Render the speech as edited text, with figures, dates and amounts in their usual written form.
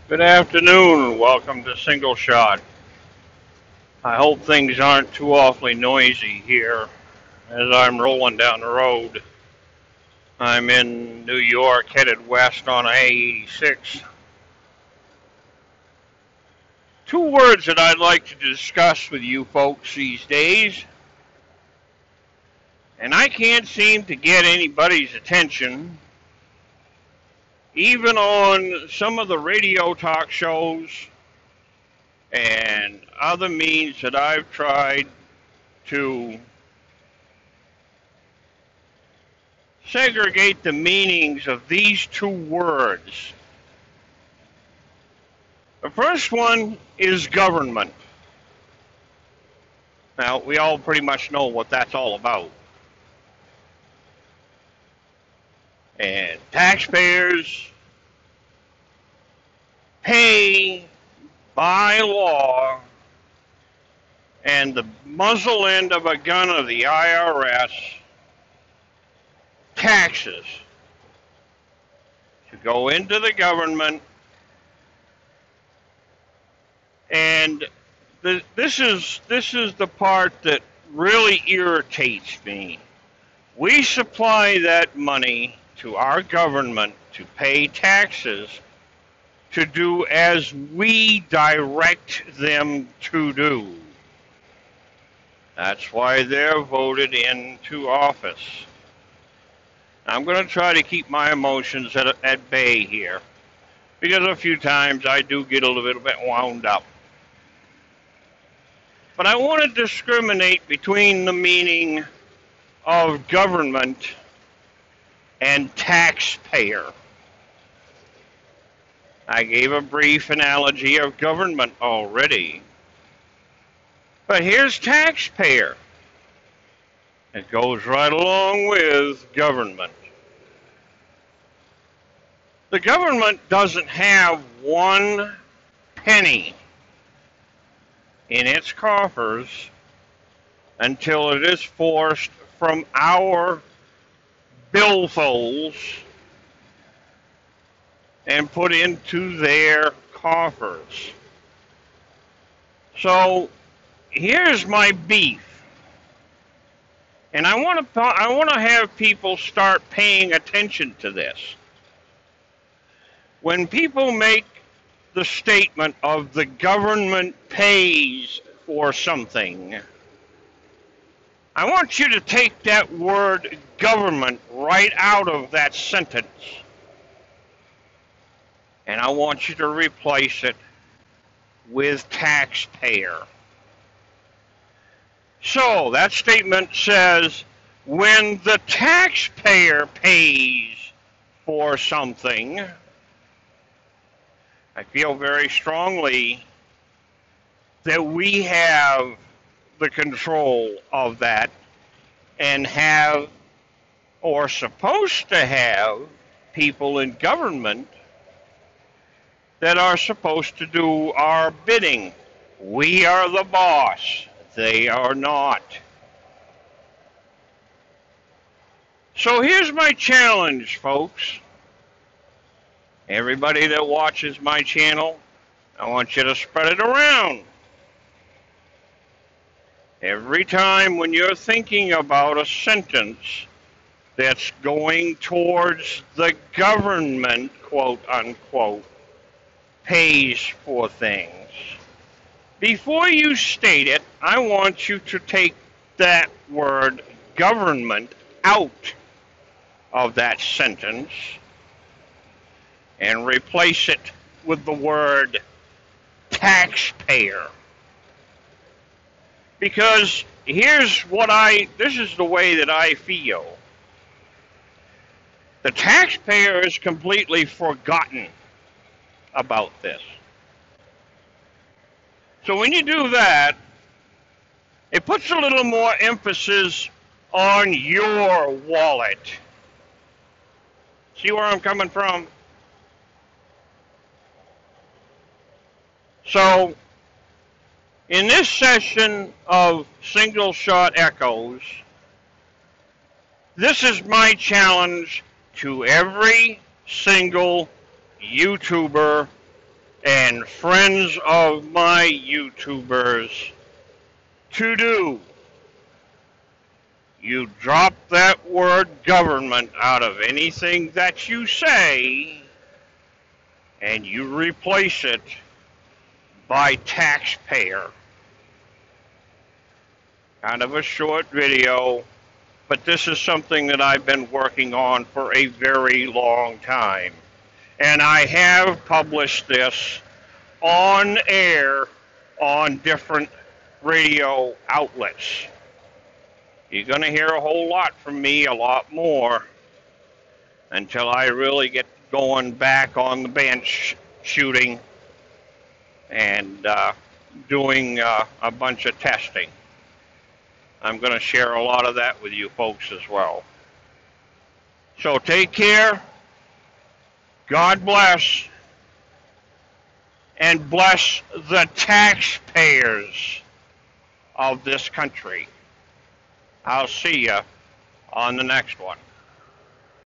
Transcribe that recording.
Good afternoon and welcome to Single Shot. I hope things aren't too awfully noisy here as I'm rolling down the road. I'm in New York headed west on I-86. Two words that I'd like to discuss with you folks these days, and I can't seem to get anybody's attention, even on some of the radio talk shows and other means that I've tried to segregate the meanings of these two words. The first one is government. Now, we all pretty much know what that's all about. And taxpayers pay by law, and the muzzle end of a gun of the IRS, taxes, to go into the government. And this is the part that really irritates me. We supply that money to our government to pay taxes to do as we direct them to do. That's why they're voted into office. I'm going to try to keep my emotions at bay here, because a few times I do get a little bit wound up. But I want to discriminate between the meaning of government and taxpayer. I gave a brief analogy of government already. But here's taxpayer. It goes right along with government. The government doesn't have one penny in its coffers until it is forced from our billfolds and put into their coffers. So here's my beef. And I want to have people start paying attention to this. When people make the statement of the government pays for something, I want you to take that word government right out of that sentence. And I want you to replace it with taxpayer. So that statement says, when the taxpayer pays for something, I feel very strongly that we have the control of that and have, or supposed to have, people in government that are supposed to do our bidding. We are the boss. They are not. So here's my challenge, folks. Everybody that watches my channel, I want you to spread it around. Every time when you're thinking about a sentence that's going towards the government, quote unquote, pays for things, before you state it, I want you to take that word government out of that sentence and replace it with the word taxpayer. Because this is the way that I feel. The taxpayer is completely forgotten about this. So when you do that, it puts a little more emphasis on your wallet. See where I'm coming from? So, in this session of Single Shot Echoes, this is my challenge to every single YouTuber and friends of my YouTubers to do. You drop that word government out of anything that you say, and you replace it by taxpayer. Kind of a short video, but this is something that I've been working on for a very long time. And I have published this on air on different radio outlets. You're going to hear a whole lot from me, a lot more, until I really get going back on the bench shooting and doing a bunch of testing. I'm going to share a lot of that with you folks as well. So take care. God bless. And bless the taxpayers of this country. I'll see you on the next one.